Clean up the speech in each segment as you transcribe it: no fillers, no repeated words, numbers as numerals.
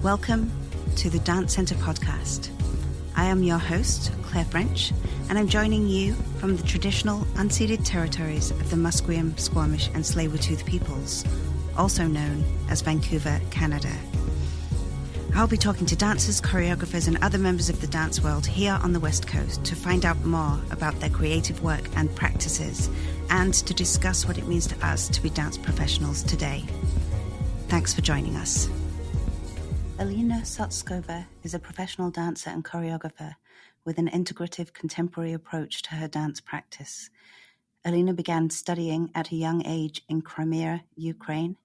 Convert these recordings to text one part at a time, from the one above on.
Welcome to the Dance Centre podcast. I am your host, Claire French, and I'm joining you from the traditional unceded territories of the Musqueam, Squamish and Tsleil-Waututh peoples, also known as Vancouver, Canada. I'll be talking to dancers, choreographers and other members of the dance world here on the West Coast to find out more about their creative work and practices and to discuss what it means to us to be dance professionals today. Thanks for joining us. Alina Sotskova is a professional dancer and choreographer with an integrative contemporary approach to her dance practice. Alina began studying at a young age in Crimea, Ukraine.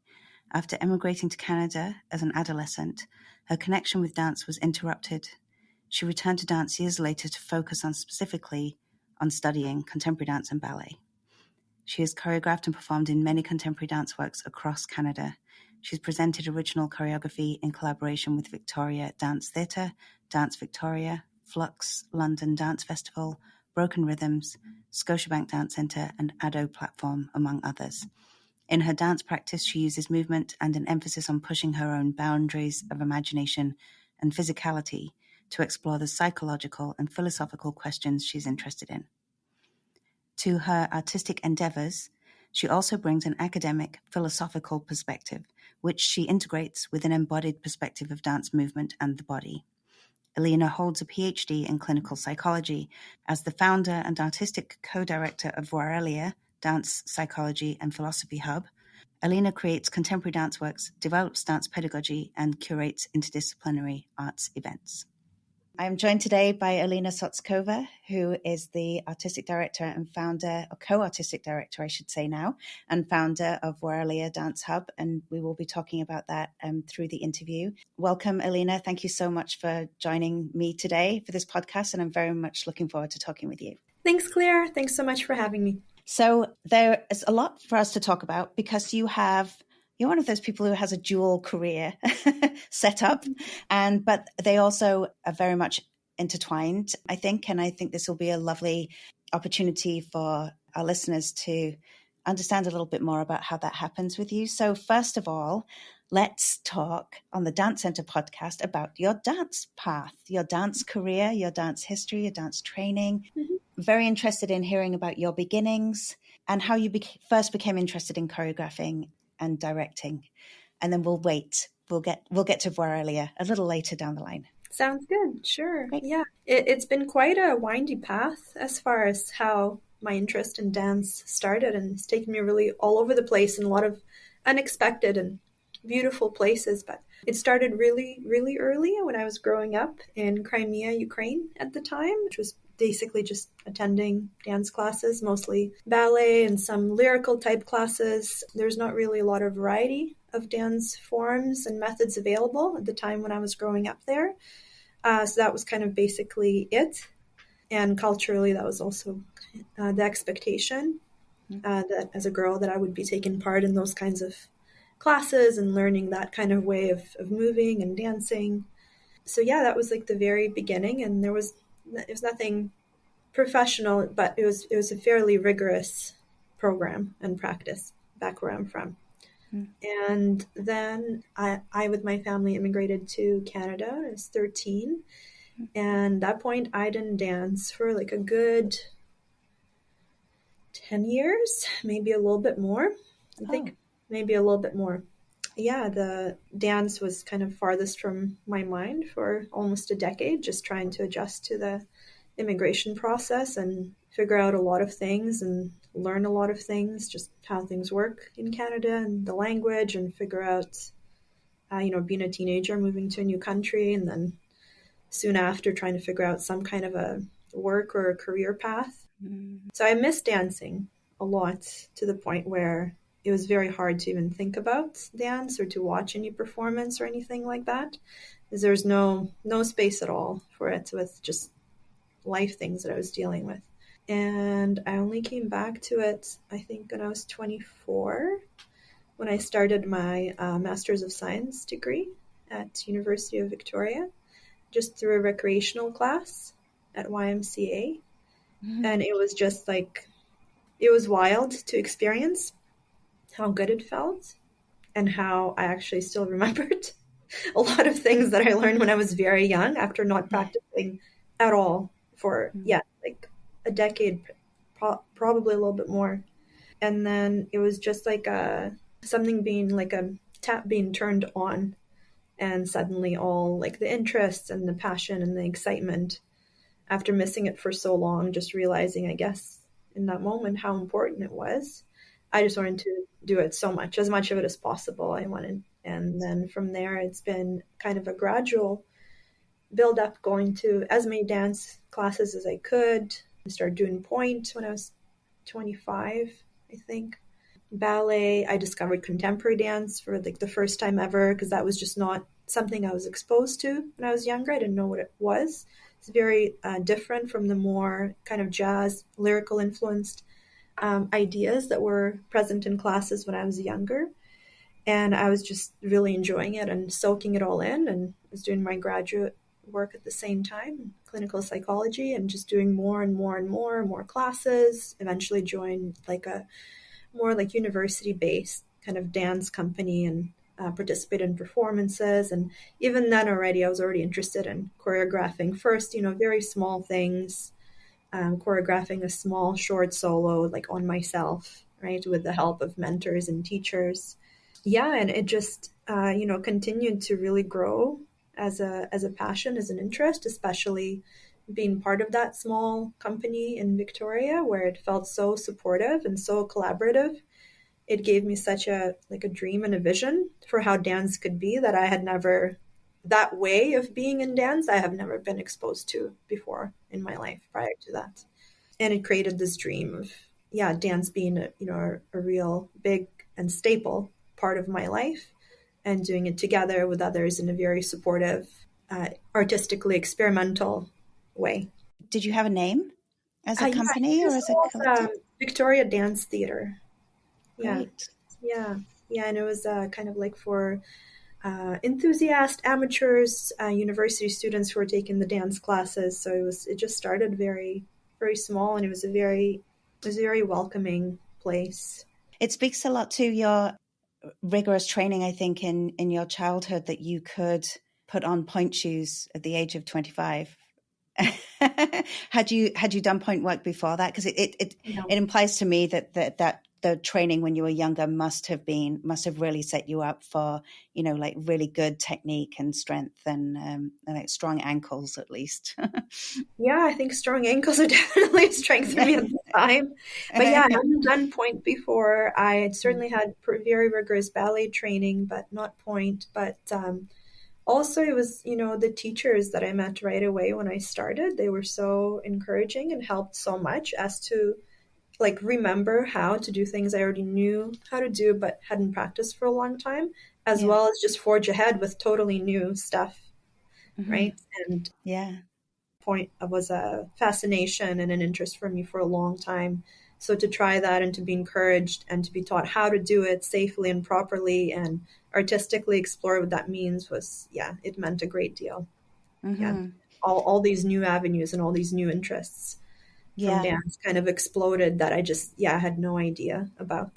After emigrating to Canada as an adolescent, her connection with dance was interrupted. She returned to dance years later to focus specifically on studying contemporary dance and ballet. She has choreographed and performed in many contemporary dance works across Canada. She's presented original choreography in collaboration with Victoria Dance Theatre, Dance Victoria, Flux, London Dance Festival, Broken Rhythms, Scotiabank Dance Centre and Addo Platform, among others. In her dance practice, she uses movement and an emphasis on pushing her own boundaries of imagination and physicality to explore the psychological and philosophical questions she's interested in. To her artistic endeavours, she also brings an academic, philosophical perspective, which she integrates with an embodied perspective of dance movement and the body. Alina holds a PhD in clinical psychology. As the founder and artistic co-director of Voirelia Dance Psychology and Philosophy Hub, Alina creates contemporary dance works, develops dance pedagogy, and curates interdisciplinary arts events. I am joined today by Alina Sotskova, who is the artistic director and founder, or co-artistic director, I should say now, and founder of Voireila Dance Hub. And we will be talking about that through the interview. Welcome, Alina. Thank you so much for joining me today for this podcast. And I'm very much looking forward to talking with you. Thanks, Claire. Thanks so much for having me. So there is a lot for us to talk about because you're one of those people who has a dual career set up, but they also are very much intertwined, I think. And I think this will be a lovely opportunity for our listeners to understand a little bit more about how that happens with you. So first of all, let's talk on the Dance Centre podcast about your dance path, your dance career, your dance history, your dance training. Mm-hmm. Very interested in hearing about your beginnings and how you first became interested in choreographing and directing, and then we'll get to Voirelia a little later down the line. Sounds good. Sure. Great. Yeah, it's been quite a windy path as far as how my interest in dance started, and it's taken me really all over the place in a lot of unexpected and beautiful places. But it started really, really early when I was growing up in Crimea, Ukraine at the time, which was basically just attending dance classes, mostly ballet and some lyrical type classes. There's not really a lot of variety of dance forms and methods available at the time when I was growing up there. So that was kind of basically it. And culturally, that was also the expectation that as a girl that I would be taking part in those kinds of classes and learning that kind of way of moving and dancing. So yeah, that was like the very beginning, and it was nothing professional, but it was a fairly rigorous program and practice back where I'm from. And then I with my family immigrated to Canada. I was 13, and at that point I didn't dance for like a good 10 years, maybe a little bit more. I think maybe a little bit more. Yeah, the dance was kind of farthest from my mind for almost a decade, just trying to adjust to the immigration process and figure out a lot of things and learn a lot of things, just how things work in Canada and the language, and figure out, being a teenager, moving to a new country, and then soon after trying to figure out some kind of a work or a career path. So I missed dancing a lot, to the point where it was very hard to even think about dance or to watch any performance or anything like that, because there's no space at all for it with just life things that I was dealing with. And I only came back to it, I think, when I was 24, when I started my Master's of Science degree at University of Victoria, just through a recreational class at YMCA. Mm-hmm. And it was just like, it was wild to experience how good it felt and how I actually still remembered a lot of things that I learned when I was very young after not Yeah. practicing at all for, like a decade, probably a little bit more. And then it was just like something being like a tap being turned on, and suddenly all like the interests and the passion and the excitement after missing it for so long, just realizing, I guess, in that moment how important it was. I just wanted to do it so much, as much of it as possible. I wanted, and then from there, it's been kind of a gradual build up, going to as many dance classes as I could. I started doing pointe when I was 25, I think. Ballet, I discovered contemporary dance for like the first time ever, because that was just not something I was exposed to when I was younger. I didn't know what it was. It's very different from the more kind of jazz, lyrical influenced ideas that were present in classes when I was younger. And I was just really enjoying it and soaking it all in, and was doing my graduate work at the same time, clinical psychology, and just doing more and more and more classes. Eventually joined like a more like university based kind of dance company, and participate in performances. And even then already, I was already interested in choreographing first, very small things, choreographing a small short solo like on myself, right, with the help of mentors and teachers. Yeah, and it just, continued to really grow as a passion, as an interest, especially being part of that small company in Victoria where it felt so supportive and so collaborative. It gave me such a like a dream and a vision for how dance could be that I had never, that way of being in dance I have never been exposed to before in my life prior to that. And it created this dream of, yeah, dance being a real big and staple part of my life, and doing it together with others in a very supportive, artistically experimental way. Did you have a name as a Yeah, company it or was as a called collective? Victoria Dance Theatre. Yeah, Great. yeah, yeah, and it was kind of like for enthusiast amateurs, university students who were taking the dance classes. So it just started very, very small, and it was a very welcoming place. It speaks a lot to your rigorous training, I think, in your childhood, that you could put on point shoes at the age of 25. Had you done point work before that? Because it No. implies to me that the training when you were younger must have really set you up for, like really good technique and strength, and like strong ankles at least. Yeah, I think strong ankles are definitely a strength for me at the time. But yeah, I hadn't done point before. I had certainly had very rigorous ballet training, but not point. But also, it was, the teachers that I met right away when I started, they were so encouraging and helped so much as to like remember how to do things I already knew how to do but hadn't practiced for a long time, as Yeah. well as just forge ahead with totally new stuff, Hmm. right? And Yeah. point was a fascination and an interest for me for a long time. So to try that and to be encouraged and to be taught how to do it safely and properly and artistically explore what that means was, yeah, it meant a great deal. Yeah. Hmm. All these new avenues and all these new interests from Yeah. dance kind of exploded that I just, yeah, had no idea about.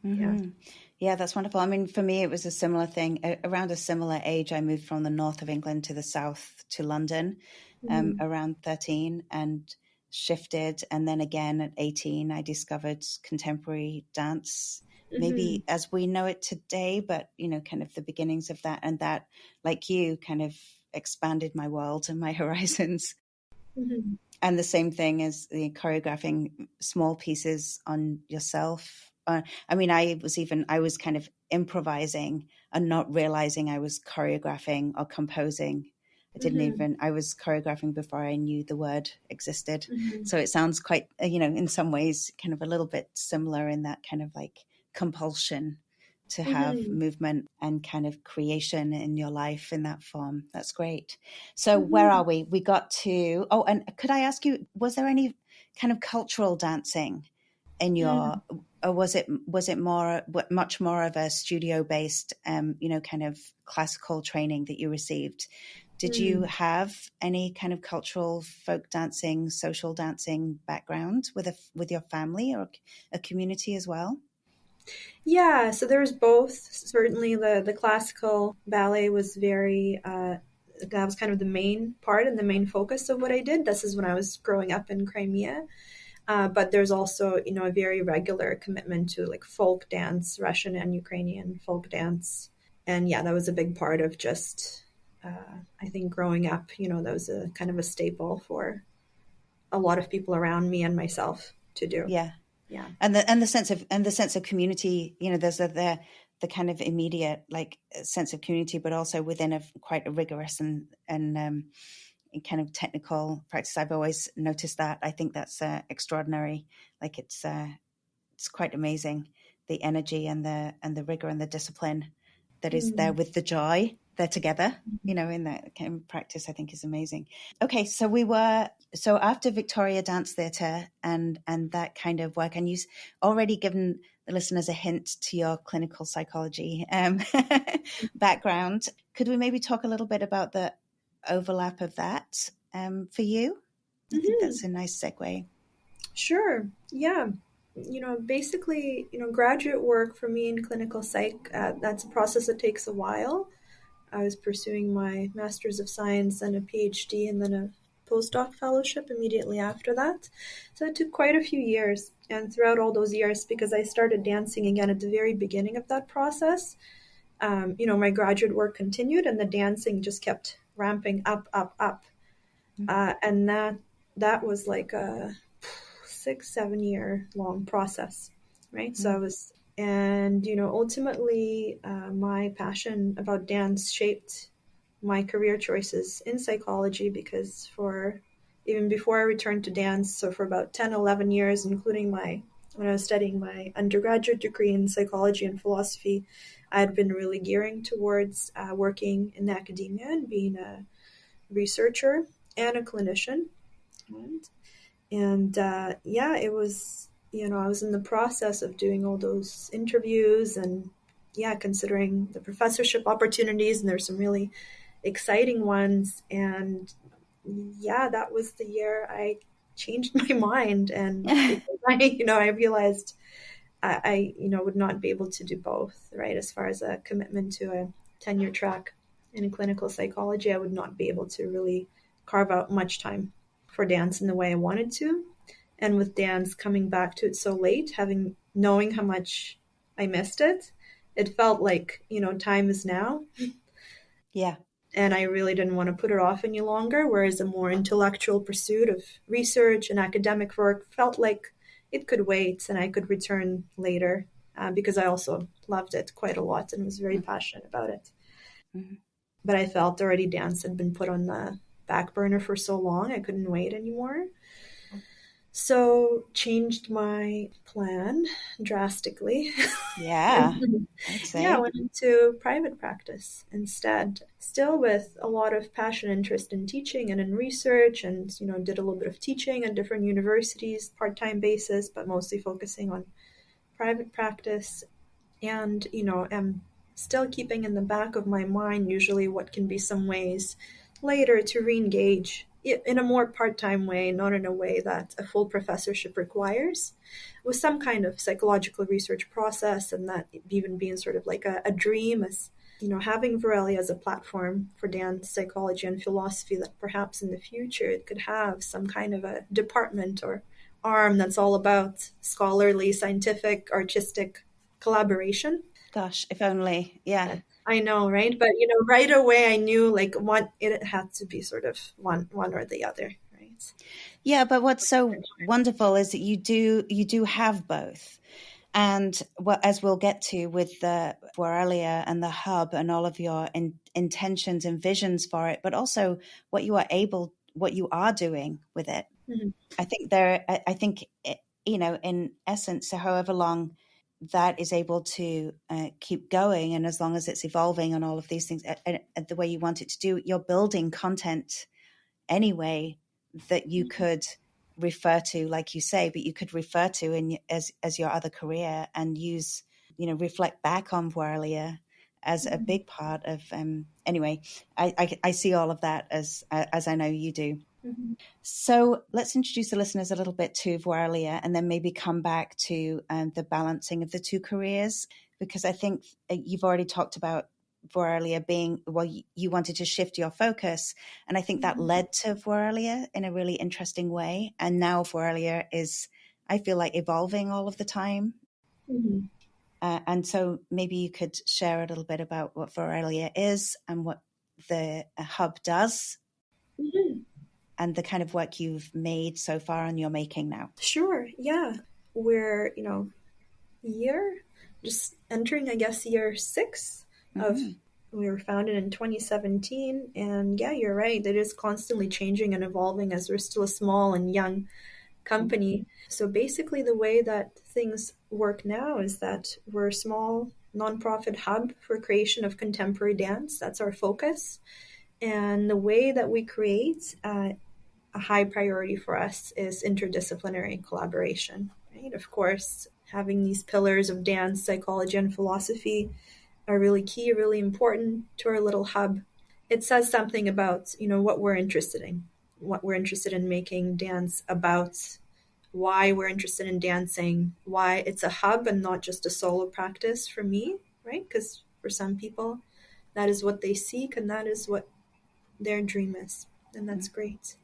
Yeah. Hmm. Yeah, that's wonderful. I mean, for me, it was a similar thing. Around a similar age, I moved from the north of England to the south to London, Mm-hmm. around 13, and shifted. And then again at 18, I discovered contemporary dance, Mm-hmm. maybe as we know it today, but, kind of the beginnings of that. And that, like you, kind of expanded my world and my horizons. Mm-hmm. And the same thing as the choreographing small pieces on yourself. I mean, I was kind of improvising and not realizing I was choreographing or composing. Mm-hmm. I was choreographing before I knew the word existed. Mm-hmm. So it sounds quite, in some ways, kind of a little bit similar in that kind of like compulsion to have Mm-hmm. movement and kind of creation in your life in that form. That's great. So where Mm-hmm. are we? We got to, oh, and could I ask you, was there any kind of cultural dancing in Mm-hmm. your, or was it much more of a studio based, kind of classical training that you received? Did you Mm-hmm. have any kind of cultural folk dancing, social dancing background with your family or a community as well? Yeah, so there's both. Certainly the classical ballet was very that was kind of the main part and the main focus of what I did. This is when I was growing up in Crimea. But there's also, a very regular commitment to like folk dance, Russian and Ukrainian folk dance. And yeah, that was a big part of just, I think growing up, that was a kind of a staple for a lot of people around me and myself to do. Yeah. Yeah. And the sense of community, there's the kind of immediate like sense of community, but also within quite a rigorous and kind of technical practice. I've always noticed that. I think that's extraordinary. Like it's quite amazing, the energy and the rigor and the discipline that is there Mm. with the joy. They're together, in that kind of practice. I think is amazing. Okay, so after Victoria Dance Theatre and that kind of work, and you've already given the listeners a hint to your clinical psychology background. Could we maybe talk a little bit about the overlap of that for you? I think Hmm. that's a nice segue. Sure. Yeah. Basically, graduate work for me in clinical psych, that's a process that takes a while. I was pursuing my Master's of Science and a PhD and then a postdoc fellowship immediately after that. So it took quite a few years. And throughout all those years, because I started dancing again at the very beginning of that process, my graduate work continued and the dancing just kept ramping up, up, up. And that was like a 6-7 year long process, right? So I was, and ultimately, my passion about dance shaped my career choices in psychology because for even before I returned to dance, so for about 10, 11 years, including when I was studying my undergraduate degree in psychology and philosophy, I had been really gearing towards working in academia and being a researcher and a clinician. Right? And yeah, it was, I was in the process of doing all those interviews and yeah, considering the professorship opportunities, and there's some really exciting ones. And yeah, that was the year I changed my mind. And because I realized I would not be able to do both, right? As far as a commitment to a tenure track in clinical psychology, I would not be able to really carve out much time for dance in the way I wanted to. And with dance coming back to it so late, knowing how much I missed it, it felt like, time is now. Yeah. And I really didn't want to put it off any longer. Whereas a more intellectual pursuit of research and academic work felt like it could wait and I could return later because I also loved it quite a lot and was very passionate about it. Mm-hmm. But I felt already dance had been put on the back burner for so long, I couldn't wait anymore. So changed my plan drastically. Yeah, I'd Yeah, I say. went into private practice instead. Still with a lot of passion, interest in teaching and in research, and did a little bit of teaching at different universities, part-time basis, but mostly focusing on private practice. And am still keeping in the back of my mind usually what can be some ways later to re-engage in a more part-time way, not in a way that a full professorship requires, with some kind of psychological research process, and that even being sort of like a dream as having Voirelia as a platform for dance psychology and philosophy, that perhaps in the future it could have some kind of a department or arm that's all about scholarly, scientific, artistic collaboration. Gosh, if only. Yeah. I know, right? But right away I knew like what it had to be sort of one or the other, right? Yeah, but what's so wonderful is that you do have both. And as we'll get to with the Voirelia and the hub and all of your intentions and visions for it, but also what you are doing with it. Mm-hmm. I think, in essence, so however long that is able to keep going, and as long as it's evolving and all of these things the way you want it to do, you're building content anyway that you could refer to, like you say, but you could refer to as your other career and use, reflect back on Voirelia as a big part of. Anyway, I see all of that as I know you do. Mhm. So let's introduce the listeners a little bit to Voirelia and then maybe come back to the balancing of the two careers, because I think you've already talked about Voirelia being, well, you wanted to shift your focus. And I think that led to Voirelia in a really interesting way. And now Voirelia is, I feel like, evolving all of the time. Mhm. And so maybe you could share a little bit about what Voirelia is and what the hub does Mhm. and the kind of work you've made so far and you're making now. Sure. Yeah. We're, year, just entering, I guess, year 6 of, Mm-hmm. we were founded in 2017. And yeah, you're right. It is constantly changing and evolving as we're still a small and young company. So basically, the way that things work now is that we're a small nonprofit hub for creation of contemporary dance. That's our focus. And the way that we create, a high priority for us is interdisciplinary collaboration, right? Of course, having these pillars of dance, psychology, and philosophy are really key, really important to our little hub. It says something about, what we're interested in, what we're interested in making dance about, why we're interested in dancing, why it's a hub and not just a solo practice for me, right? Because for some people, that is what they seek and that is what their dream is. And that's great.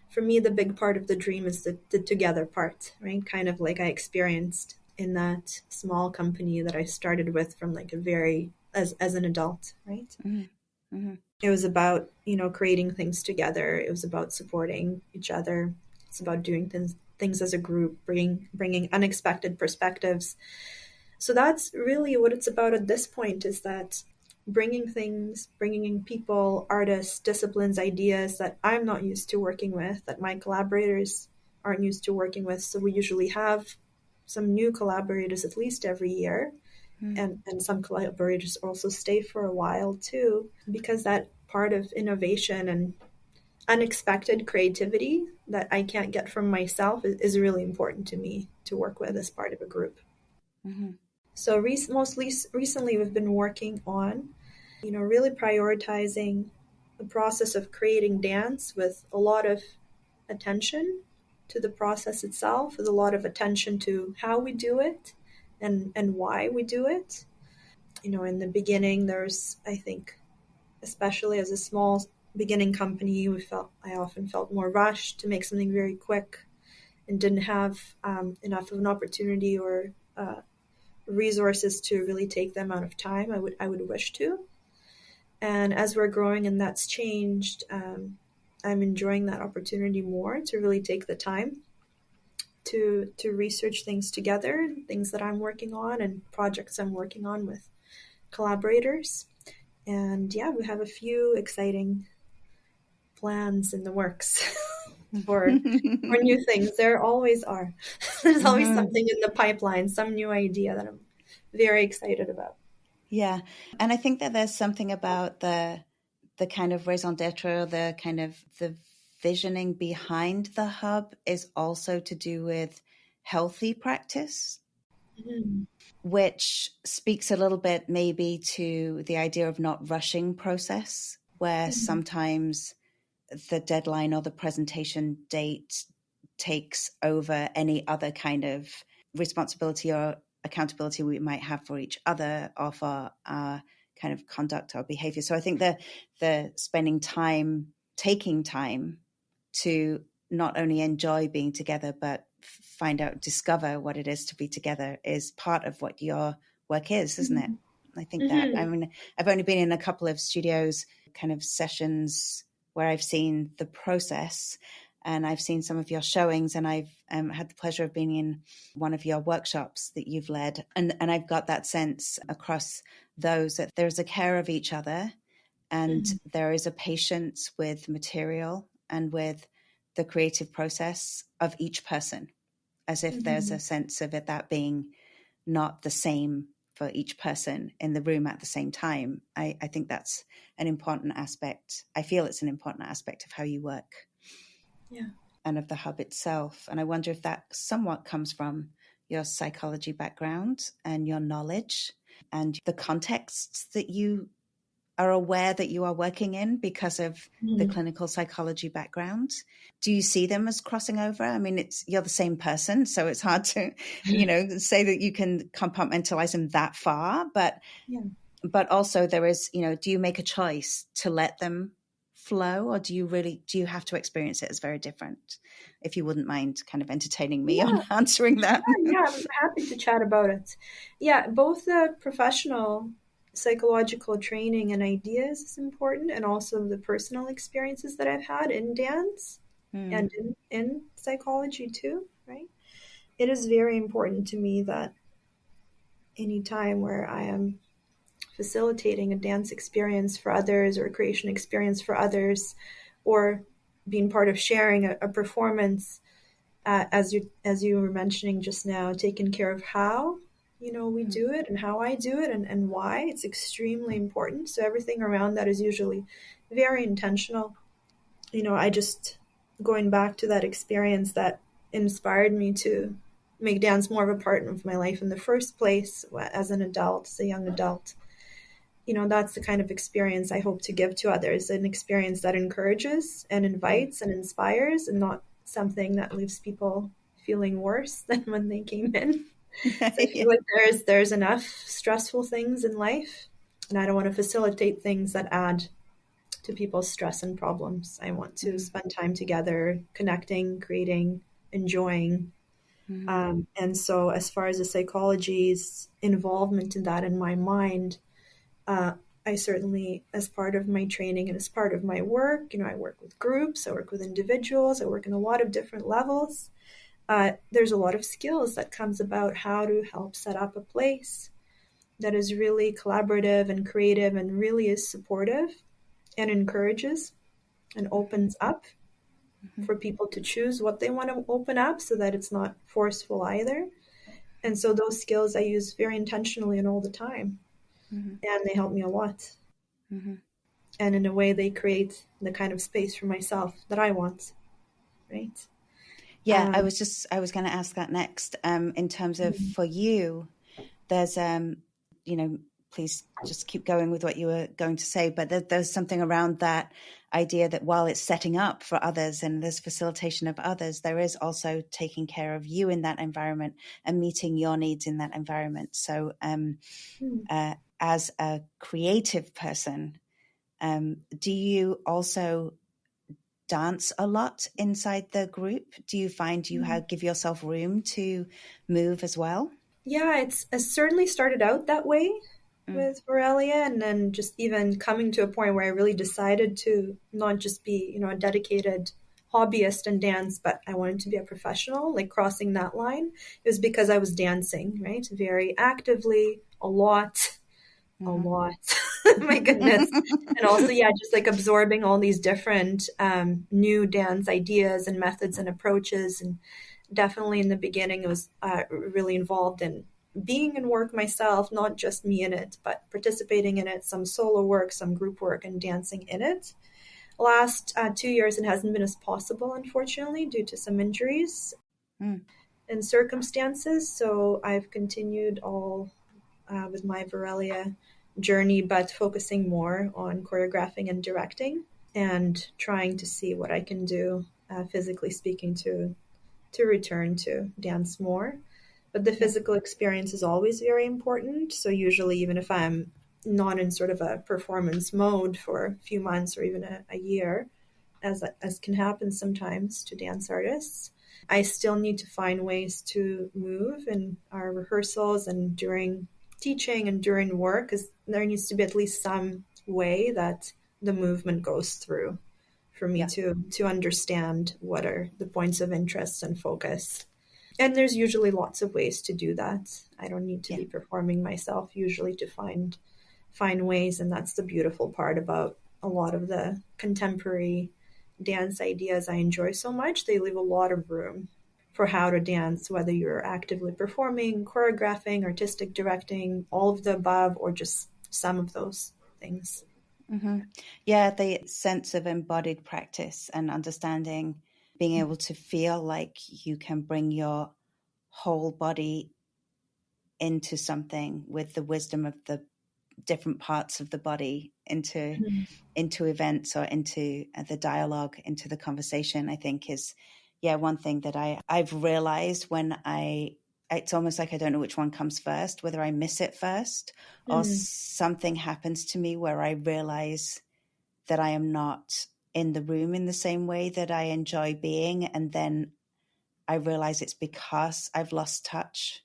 For me, the big part of the dream is the together part, right? Kind of like I experienced in that small company that I started with from like a very, as an adult, right? Mm-hmm. Mm-hmm. It was about, creating things together. It was about supporting each other. It's about doing things as a group, bringing unexpected perspectives. So that's really what it's about at this point, is that bringing in people, artists, disciplines, ideas that I'm not used to working with, that my collaborators aren't used to working with. So we usually have some new collaborators at least every year. And some collaborators also stay for a while too, because that part of innovation and unexpected creativity that I can't get from myself is really important to me to work with as part of a group. Mm-hmm. So recently we've been working on, really prioritizing the process of creating dance with a lot of attention to the process itself, with a lot of attention to how we do it and why we do it. In the beginning, there's, I think, especially as a small beginning company, I often felt more rushed to make something very quick and didn't have enough of an opportunity or resources to really take the amount of time I would wish to. And as we're growing and that's changed, I'm enjoying that opportunity more to really take the time to research things together, things that I'm working on and projects I'm working on with collaborators. And yeah, we have a few exciting plans in the works for new things. There always are. There's always Mm-hmm. something in the pipeline, some new idea that I'm very excited about. Yeah. And I think that there's something about the kind of raison d'etre, the kind of the visioning behind the hub is also to do with healthy practice, Mm. which speaks a little bit maybe to the idea of not rushing process, where Mhm. sometimes the deadline or the presentation date takes over any other kind of responsibility or accountability we might have for each other or for our kind of conduct or behavior. So I think the spending time, taking time to not only enjoy being together, but find out, discover what it is to be together is part of what your work is, isn't it? I think that, I Mhm. mean, I've only been in a couple of studios kind of sessions where I've seen the process and I've seen some of your showings and I've had the pleasure of being in one of your workshops that you've led. And I've got that sense across those that there's a care of each other and Mhm. there is a patience with material and with the creative process of each person, as if there's a Mhm. sense of it that being not the same for each person in the room at the same time. I think that's an important aspect. I feel it's an important aspect of how you work Yeah. and of the hub itself. And I wonder if that somewhat comes from your psychology background and your knowledge and the contexts that you are aware that you are working in because of the Mhm. clinical psychology background. Do you see them as crossing over? I mean, you're the same person, so it's hard to, say that you can compartmentalize them that far. Yeah. But also there is, do you make a choice to let them flow, or do you have to experience it as very different? If you wouldn't mind kind of entertaining me on Yeah. answering that. Sure. Yeah. I'm happy to chat about it. Yeah. Both the professional psychological training and ideas is important, and also the personal experiences that I've had in dance Mm, and in psychology too, right? It is very important to me that any time where I am facilitating a dance experience for others or a creation experience for others, or being part of sharing a performance, as you were mentioning just now, taking care of how we mm, do it and how I do it, and why it's extremely important. So everything around that is usually very intentional. I just, going back to that experience that inspired me to make dance more of a part of my life in the first place as an adult, as a young adult. That's the kind of experience I hope to give to others, an experience that encourages and mm. invites and inspires, and not something that leaves people feeling worse than when they came in. So I feel Yeah. like there's enough stressful things in life, and I don't want to facilitate things that add to people's stress and problems. I want to Mm, spend time together, connecting, creating, enjoying. mm, And so, as far as the psychology's involvement in that in my mind, uh, I certainly, as part of my training and as part of my work, I work with groups, I work with individuals, I work in a lot of different levels. There's a lot of skills that comes about how to help set up a place that is really collaborative and creative and really is supportive and encourages and opens up mhm, for people to choose what they want to open up, so that it's not forceful either. And so those skills I use very intentionally and all the time, mhm, and they help me a lot. mhm. And in a way, they create the kind of space for myself that I want, right? Yeah, I Um, was going to ask that next. In terms of for you, there's please just keep going with what you were going to say, but there's something around that idea that while it's setting up for others and there's facilitation of others, there is also taking care of you in that environment and meeting your needs in that environment. So as a creative person, do you also dance a lot inside the group? Do you find you give yourself room to move as well? yeah, it certainly started out that way Mm, with Voirelia, and then just even coming to a point where I really decided to not just be, a dedicated hobbyist in dance, but I wanted to be a professional, like crossing that line. It was because I was dancing, right? Very actively, a lot, a mhm. lot. My goodness. And also, yeah, just like absorbing all these different new dance ideas and methods and approaches. And definitely in the beginning, it was really involved in being in work myself, not just me in it, but participating in it, some solo work, some group work, and dancing in it. Last 2 years, it hasn't been as possible, unfortunately, due to some injuries Mm, and circumstances. So I've continued all with my Voirelia journey, but focusing more on choreographing and directing, and trying to see what I can do, physically speaking, to return to dance more. But the yeah. physical experience is always very important. So usually, even if I'm not in sort of a performance mode for a few months or even a year, as can happen sometimes to dance artists, I still need to find ways to move in our rehearsals and during teaching and during work, because there needs to be at least some way that the movement goes through for me Yeah. to understand what are the points of interest and focus. And there's usually lots of ways to do that. I don't need to Yeah. be performing myself usually to find ways, and that's the beautiful part about a lot of the contemporary dance ideas I enjoy so much. They leave a lot of room for how to dance, whether you're actively performing, choreographing, artistic directing, all of the above, or just some of those things. Hmm. Yeah, the sense of embodied practice and understanding, being able to feel like you can bring your whole body into something with the wisdom of the different parts of the body into events or into the dialogue, into the conversation, I think is, one thing that I've realized when it's almost like I don't know which one comes first, whether I miss it first or something happens to me where I realize that I am not in the room in the same way that I enjoy being. And then I realize it's because I've lost touch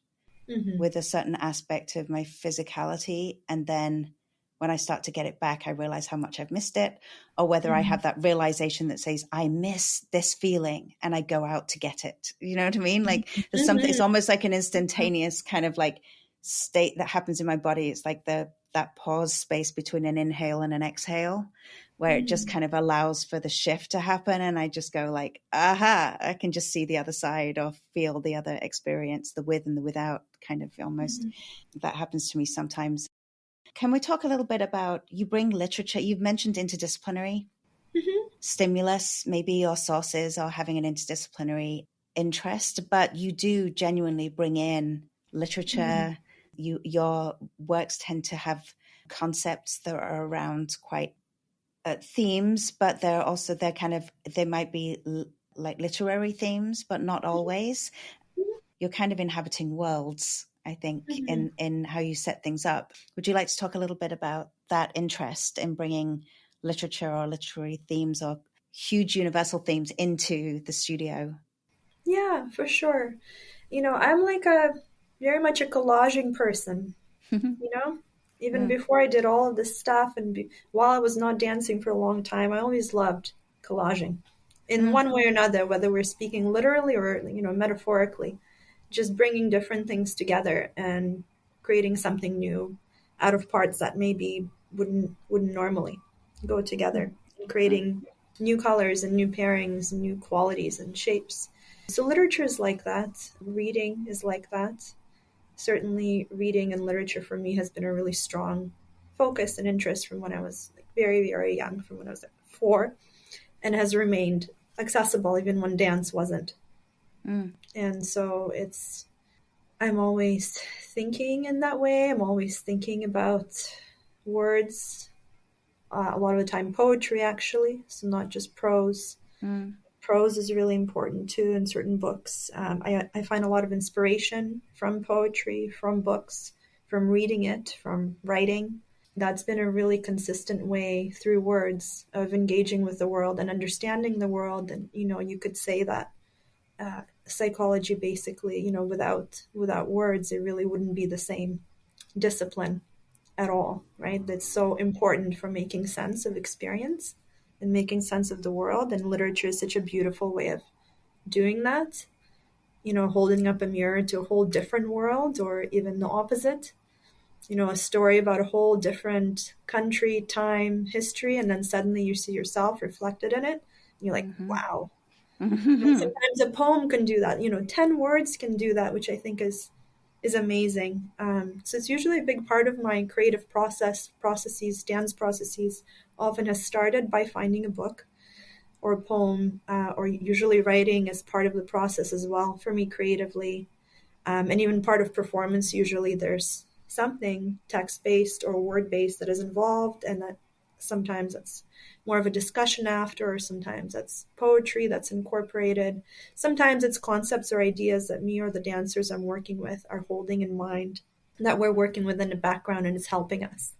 with a certain aspect of my physicality. And then when I start to get it back, I realize how much I've missed it, or whether I have that realization that says, I miss this feeling, and I go out to get it. You know what I mean? Like there's something, it's almost like an instantaneous kind of like state that happens in my body. It's like that pause space between an inhale and an exhale, where it just kind of allows for the shift to happen. And I just go like, aha, I can just see the other side or feel the other experience, the with and the without kind of almost. That happens to me sometimes. Can we talk a little bit about, you bring literature, you've mentioned interdisciplinary stimulus, maybe, or sources, or having an interdisciplinary interest, but you do genuinely bring in literature. Your works tend to have concepts that are around quite themes, but they might be like literary themes, but not always. You're kind of inhabiting worlds, I think, in how you set things up. Would you like to talk a little bit about that interest in bringing literature or literary themes or huge universal themes into the studio? Yeah, for sure. I'm like very much a collaging person, Even before I did all of this stuff and while I was not dancing for a long time, I always loved collaging in one way or another, whether we're speaking literally or, metaphorically, just bringing different things together and creating something new out of parts that maybe wouldn't normally go together, and creating new colors and new pairings and new qualities and shapes. So literature is like that. Reading is like that. Certainly reading and literature for me has been a really strong focus and interest from when I was very, very young, from when I was 4, and has remained accessible even when dance wasn't. And so I'm always thinking in that way. I'm always thinking about words, a lot of the time poetry, actually, so not just prose. Prose is really important too in certain books. I find a lot of inspiration from poetry, from books, from reading it, from writing. That's been a really consistent way through words of engaging with the world and understanding the world. And, you could say that psychology basically, without words, it really wouldn't be the same discipline at all, right? That's so important for making sense of experience and making sense of the world. And literature is such a beautiful way of doing that, holding up a mirror to a whole different world, or even the opposite, a story about a whole different country, time, history, and then suddenly you see yourself reflected in it. And you're like, wow. And sometimes a poem can do that, 10 words can do that, which I think is amazing. So it's usually a big part of my creative processes, dance processes, often has started by finding a book or a poem, or usually writing as part of the process as well for me creatively. And even part of performance, usually there's something text-based or word-based that is involved, and that sometimes that's more of a discussion after, or sometimes that's poetry that's incorporated. Sometimes it's concepts or ideas that me or the dancers I'm working with are holding in mind, that we're working with in the background, and it's helping us,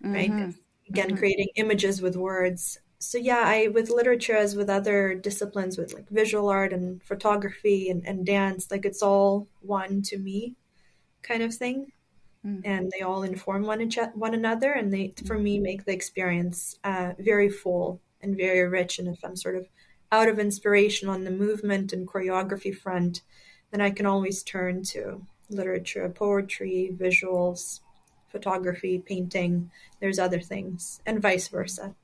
right? Again, creating images with words. So yeah, with literature, as with other disciplines, with like visual art and photography and dance, like it's all one to me kind of thing. And they all inform one another, and they, for me, make the experience very full and very rich. And if I'm sort of out of inspiration on the movement and choreography front, then I can always turn to literature, poetry, visuals, photography, painting. There's other things, and vice versa.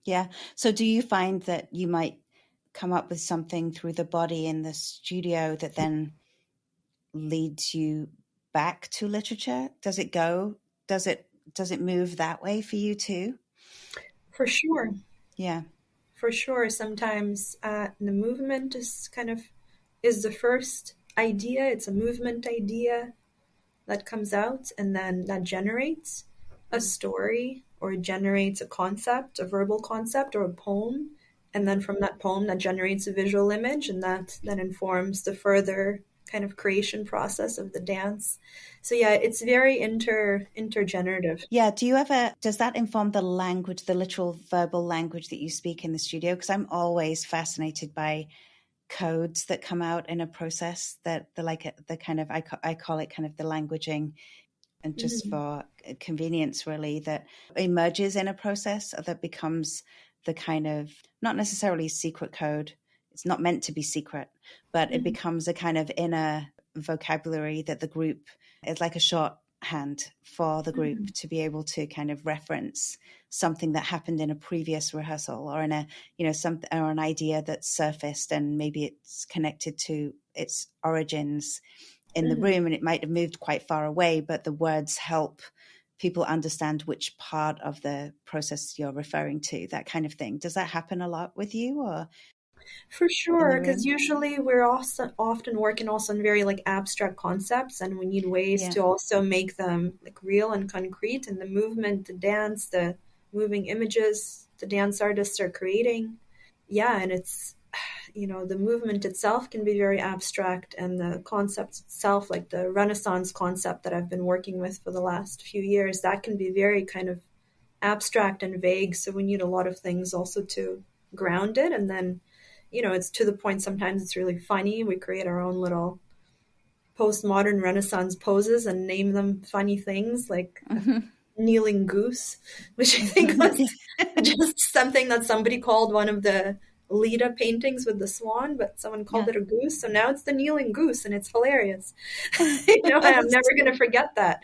Yeah. So do you find that you might come up with something through the body in the studio that then leads you back to literature? Does it move that way for you too? For sure. Yeah. For sure. Sometimes the movement is the first idea. It's a movement idea that comes out and then that generates. a story or generates a concept, a verbal concept or a poem. And then from that poem, that generates a visual image, and that then informs the further kind of creation process of the dance. So yeah, it's very intergenerative. Yeah. Does that inform the language, the literal verbal language that you speak in the studio? Because I'm always fascinated by codes that come out in a process that the kind of, I call it kind of the languaging, and just Mm-hmm. for convenience really, that emerges in a process that becomes the kind of, not necessarily secret code. It's not meant to be secret, but it Mm-hmm. becomes a kind of inner vocabulary that the group is like a shorthand for the group to be able to kind of reference something that happened in a previous rehearsal, or in a, something, or an idea that surfaced, and maybe it's connected to its origins in the Mm-hmm. room, and it might have moved quite far away, but the words help people understand which part of the process you're referring to, that kind of thing. Does that happen a lot with you, or For in the sure, because room? usually we're also often working also on very like abstract concepts, and we need ways Yeah. to also make them like real and concrete. And the movement, the dance, the moving images the dance artists are creating. Yeah, and it's the movement itself can be very abstract, and the concept itself, like the Renaissance concept that I've been working with for the last few years, that can be very kind of abstract and vague. So we need a lot of things also to ground it. And then, it's to the point sometimes it's really funny. We create our own little postmodern Renaissance poses and name them funny things like kneeling goose, which I think was just something that somebody called one of the Leda paintings with the swan, but someone called Yeah. it a goose. So now it's the kneeling goose, and it's hilarious. And I'm That's never going to forget that.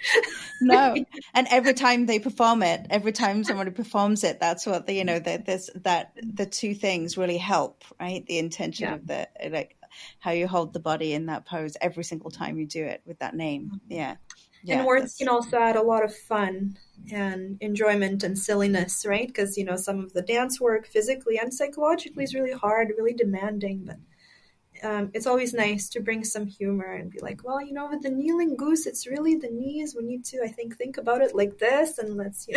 No, and every time they perform it, every time somebody performs it, that's what the two things really help, right? The intention Yeah. of the, like, how you hold the body in that pose every single time you do it with that name. Yeah, And yeah, words can that's also add a lot of fun and enjoyment and silliness, right? Because, some of the dance work physically and psychologically is really hard, really demanding. But it's always nice to bring some humor and be like, well, with the kneeling goose, it's really the knees. We need to, I think about it like this, and let's,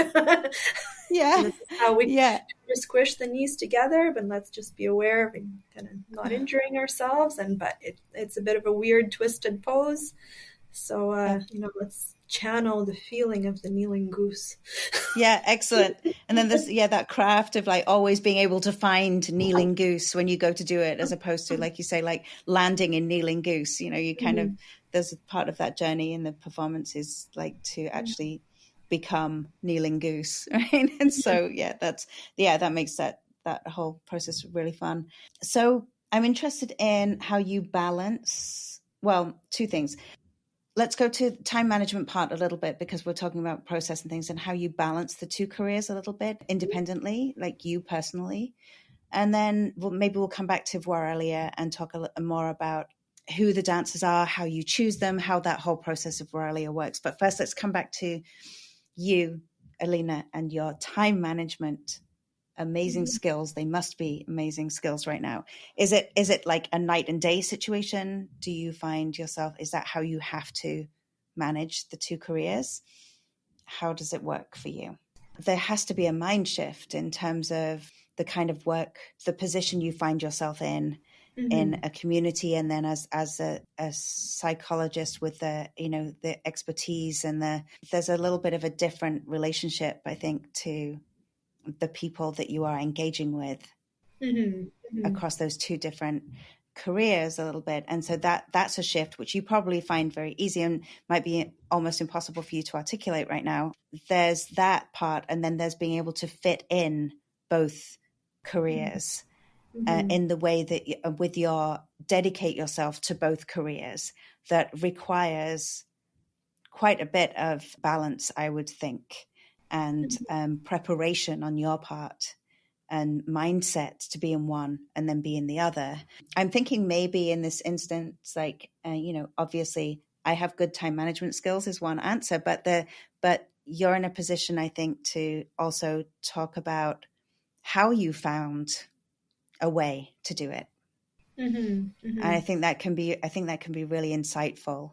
yeah, and this is how we yeah. just squish the knees together. But let's just be aware of kind of not injuring ourselves. But it's a bit of a weird, twisted pose. So, let's channel the feeling of the kneeling goose. Yeah, excellent. And then there's, that craft of like always being able to find kneeling goose when you go to do it, as opposed to, like you say, like landing in kneeling goose. You kind of, there's a part of that journey in the performance is like to actually become kneeling goose, right? And so, that makes that whole process really fun. So I'm interested in how you balance, well, two things. Let's go to the time management part a little bit, because we're talking about process and things, and how you balance the two careers a little bit independently, like you personally. And then maybe we'll come back to Voirelia and talk a little more about who the dancers are, how you choose them, how that whole process of Voirelia works. But first, let's come back to you, Alina, and your time management amazing skills. They must be amazing skills right now. Is it like a night and day situation? Do you find yourself, is that how you have to manage the two careers? How does it work for you? There has to be a mind shift in terms of the kind of work, the position you find yourself in a community, and then as a psychologist with the expertise, and there's a little bit of a different relationship, I think, to the people that you are engaging with across those two different careers a little bit. And so that's a shift which you probably find very easy and might be almost impossible for you to articulate right now. There's that part, and then there's being able to fit in both careers in the way that with your dedicate yourself to both careers. That requires quite a bit of balance, I would think, and preparation on your part, and mindset to be in one and then be in the other. I'm thinking maybe in this instance, like, obviously I have good time management skills is one answer, but you're in a position, I think, to also talk about how you found a way to do it. And I think that can be really insightful.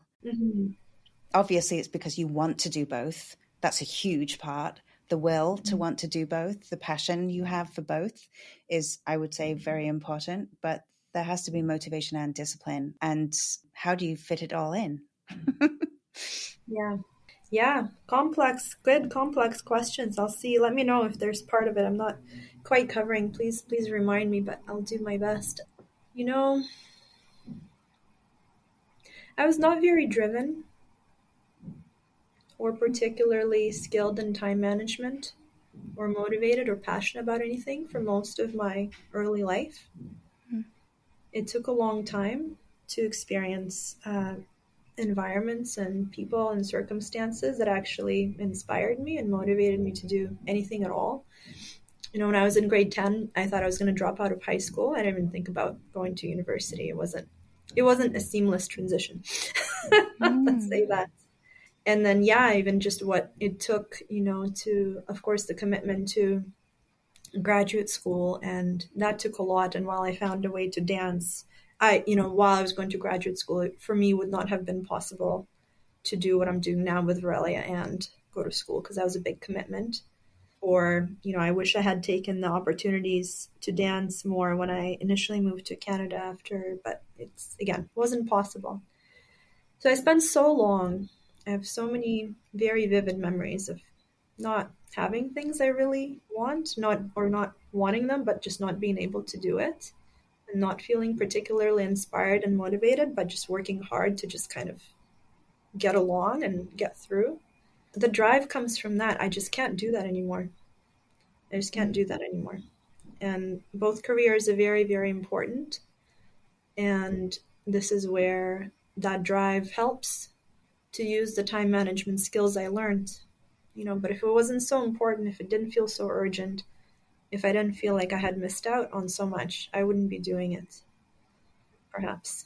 Obviously it's because you want to do both, That's a huge part. The will to want to do both, the passion you have for both is, I would say, very important. But there has to be motivation and discipline. And how do you fit it all in? Yeah. Yeah. Good complex questions. I'll see. Let me know if there's part of it I'm not quite covering. Please remind me, but I'll do my best. You know, I was not very driven or particularly skilled in time management or motivated or passionate about anything for most of my early life. It took a long time to experience environments and people and circumstances that actually inspired me and motivated me to do anything at all. You know, when I was in grade 10, I thought I was going to drop out of high school. I didn't even think about going to university. It wasn't a seamless transition. Let's say that. And then, yeah, even just what it took, to, of course, the commitment to graduate school, and that took a lot. And while I found a way to dance, while I was going to graduate school, it, for me, would not have been possible to do what I'm doing now with Voirelia and go to school, because that was a big commitment. Or, I wish I had taken the opportunities to dance more when I initially moved to Canada after, but again, wasn't possible. So I spent so long, I have so many very vivid memories of not having things I really want, not wanting them, but just not being able to do it, and not feeling particularly inspired and motivated, but just working hard to just kind of get along and get through. The drive comes from that. I just can't do that anymore. I just can't do that anymore. And both careers are very, very important. And this is where that drive helps to use the time management skills I learned. But if it wasn't so important, if it didn't feel so urgent, if I didn't feel like I had missed out on so much, I wouldn't be doing it, perhaps.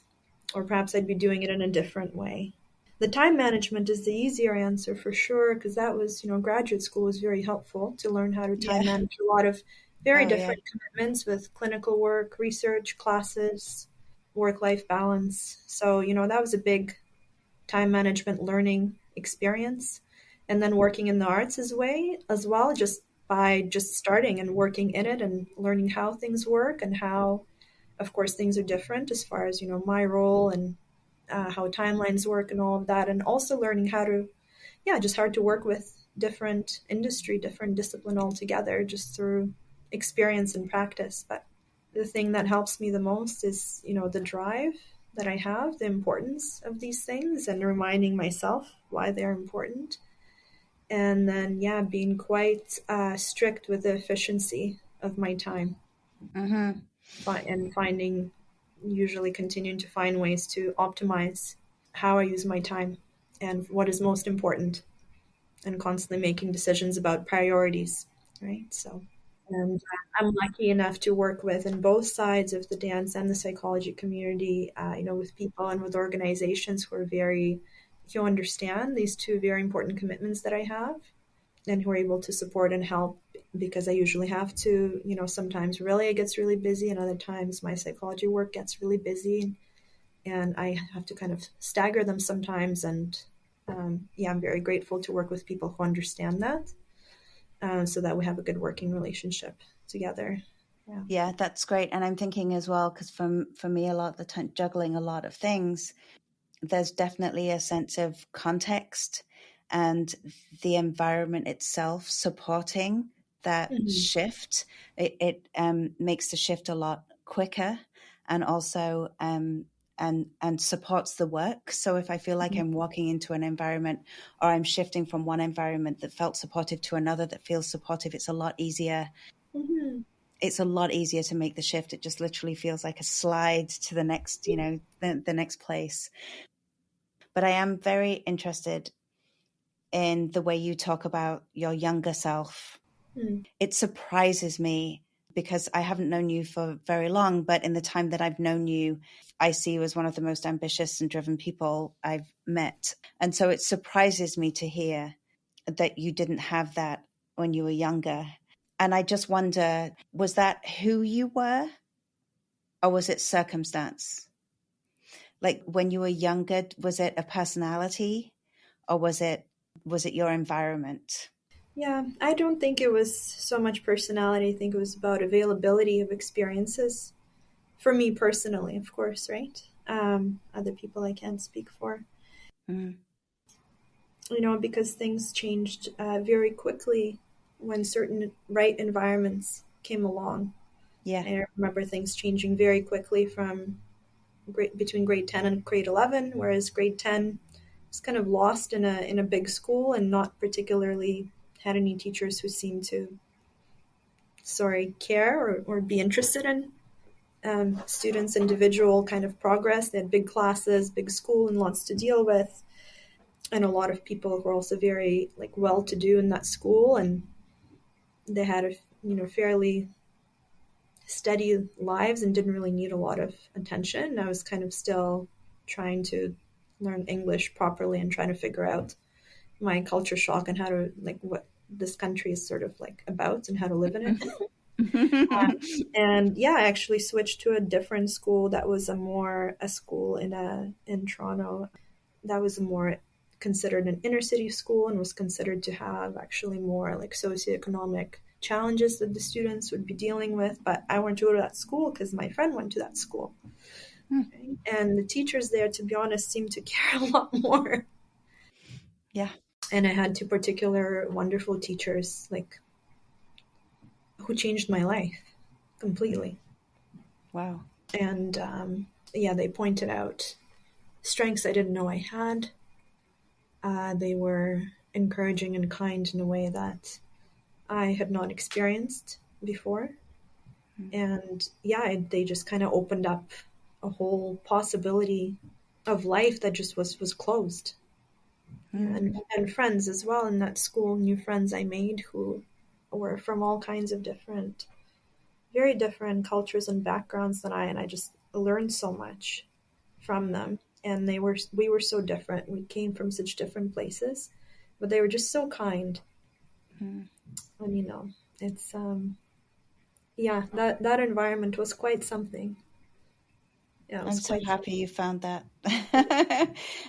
Or perhaps I'd be doing it in a different way. The time management is the easier answer for sure, because that was, graduate school was very helpful to learn how to time manage a lot of very different commitments with clinical work, research, classes, work-life balance. So, that was a big time management learning experience. And then working in the arts as well, just by just starting and working in it and learning how things work and how, of course, things are different as far as, my role and how timelines work and all of that. And also learning how to work with different industry, different discipline altogether, just through experience and practice. But the thing that helps me the most is, the drive that I have, the importance of these things, and reminding myself why they're important. And then, being quite strict with the efficiency of my time. And usually continuing to find ways to optimize how I use my time and what is most important, and constantly making decisions about priorities, right? So, and I'm lucky enough to work with in both sides of the dance and the psychology community, with people and with organizations who understand these two very important commitments that I have, and who are able to support and help, because I usually have to, sometimes really it gets really busy, and other times my psychology work gets really busy, and I have to kind of stagger them sometimes. And I'm very grateful to work with people who understand that, so that we have a good working relationship together. Yeah, that's great. And I'm thinking as well, because for me, a lot of the time, juggling a lot of things, there's definitely a sense of context and the environment itself supporting that shift. It makes the shift a lot quicker, and also and supports the work. So if I feel like I'm walking into an environment, or I'm shifting from one environment that felt supportive to another that feels supportive, it's a lot easier. It's a lot easier to make the shift. It just literally feels like a slide to the next, the next place. But I am very interested in the way you talk about your younger self. It surprises me, because I haven't known you for very long, but in the time that I've known you, I see you as one of the most ambitious and driven people I've met. And so it surprises me to hear that you didn't have that when you were younger. And I just wonder, was that who you were, or was it circumstance? Like when you were younger, was it a personality, or was it was it your environment? Yeah, I don't think it was so much personality. I think it was about availability of experiences. For me personally, of course, right? Other people I can't speak for. Mm. Because things changed very quickly when certain right environments came along. Yeah. I remember things changing very quickly between grade 10 and grade 11, whereas grade 10 was kind of lost in a big school and not particularly had any teachers who seemed to, care or be interested in students' individual kind of progress. They had big classes, big school, and lots to deal with. And a lot of people were also very well-to-do in that school, and they had fairly steady lives and didn't really need a lot of attention. And I was kind of still trying to learn English properly and trying to figure out my culture shock and how to what this country is sort of about and how to live in it. And yeah, I actually switched to a different school that was a school in Toronto that was more considered an inner city school and was considered to have actually more socioeconomic challenges that the students would be dealing with. But I went to go to that school because my friend went to that school. Okay? And the teachers there, to be honest, seemed to care a lot more. Yeah. And I had two particular wonderful teachers who changed my life completely. Wow. And they pointed out strengths I didn't know I had. They were encouraging and kind in a way that I had not experienced before. And they just kind of opened up a whole possibility of life that just was closed. And friends as well in that school, new friends I made who were from all kinds of very different cultures and backgrounds than and I just learned so much from them. And we were so different. We came from such different places, but they were just so kind. And it's that environment was quite something. Yeah, I'm so happy you found that.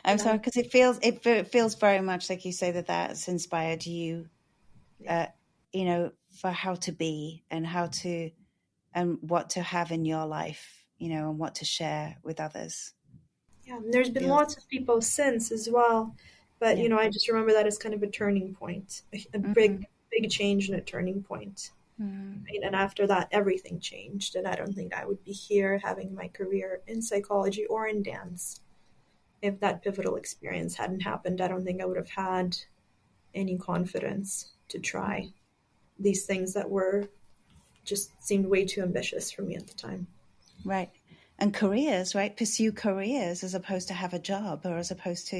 I'm sorry, because it feels very much like you say that's inspired you, for how to be and and what to have in your life, and what to share with others. Yeah, and there's been lots of people since as well, but I just remember that as kind of a turning point, a big change and a turning point. And after that, everything changed, and I don't think I would be here having my career in psychology or in dance if that pivotal experience hadn't happened. I don't think I would have had any confidence to try these things that just seemed way too ambitious for me at the time. Right. And careers, right? Pursue careers as opposed to have a job, or as opposed to,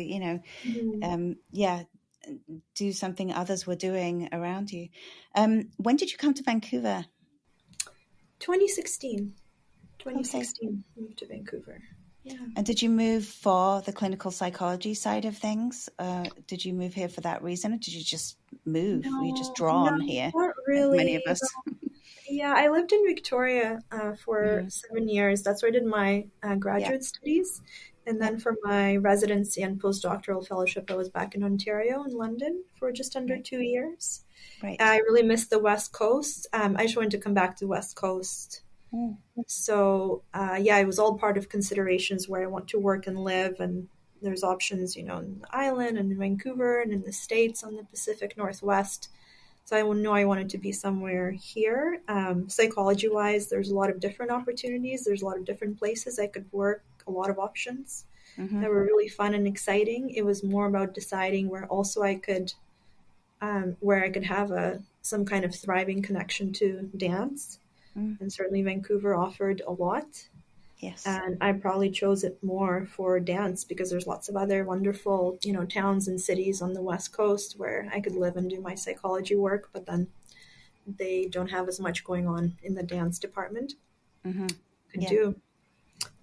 do something others were doing around you. When did you come to Vancouver? 2016. Moved to Vancouver. Yeah. And did you move for the clinical psychology side of things? Did you move here for that reason, or did you just move? Were you just drawn here? Not really. Like many of us. Yeah, I lived in Victoria for 7 years. That's where I did my graduate studies. And then for my residency and postdoctoral fellowship, I was back in Ontario, in London, for just under 2 years. Right. I really missed the West Coast. I just wanted to come back to the West Coast. So, it was all part of considerations where I want to work and live. And there's options, in the island and in Vancouver and in the States on the Pacific Northwest. So I know I wanted to be somewhere here. Psychology-wise, there's a lot of different opportunities. There's a lot of different places I could work, a lot of options that were really fun and exciting. It was more about deciding where also I could have some kind of thriving connection to dance. And certainly Vancouver offered a lot. Yes. And I probably chose it more for dance because there's lots of other wonderful, towns and cities on the West Coast where I could live and do my psychology work, but then they don't have as much going on in the dance department. Could do.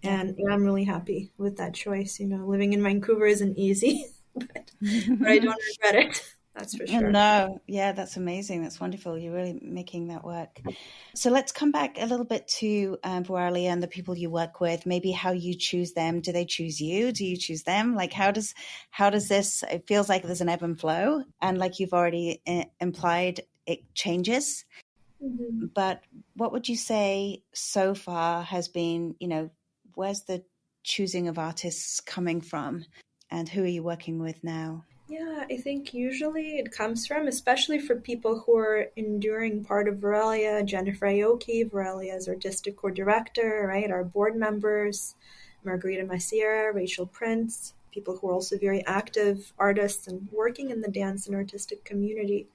And I'm really happy with that choice. Living in Vancouver isn't easy, but I don't regret it. That's for sure. No, yeah, that's amazing. That's wonderful. You're really making that work. So let's come back a little bit to Voirelia and the people you work with. Maybe how you choose them. Do they choose you? Do you choose them? Like, how does this? It feels like there's an ebb and flow, and like you've already implied, it changes. Mm-hmm. But what would you say so far has been? Where's the choosing of artists coming from, and who are you working with now? Yeah, I think usually it comes from, especially for people who are enduring part of Voirelia, Jennifer Aoki, Voirelia's artistic co-director, right? Our board members, Margarita Maciera, Rachel Prince, people who are also very active artists and working in the dance and artistic community.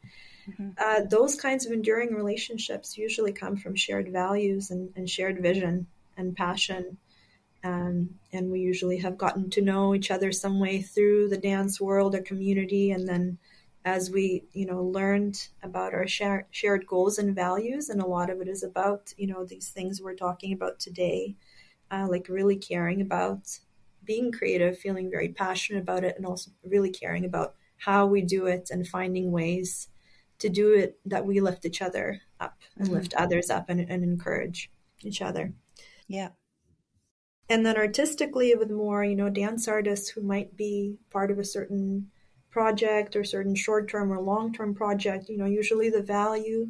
Mm-hmm. Those kinds of enduring relationships usually come from shared values and shared vision and passion. And we usually have gotten to know each other some way through the dance world or community. And then as we, learned about our shared goals and values, and a lot of it is about, these things we're talking about today, like really caring about being creative, feeling very passionate about it, and also really caring about how we do it and finding ways to do it that we lift each other up and Mm-hmm. lift others up and encourage each other. Yeah. And then artistically with more, dance artists who might be part of a certain project or certain short-term or long-term project, usually the value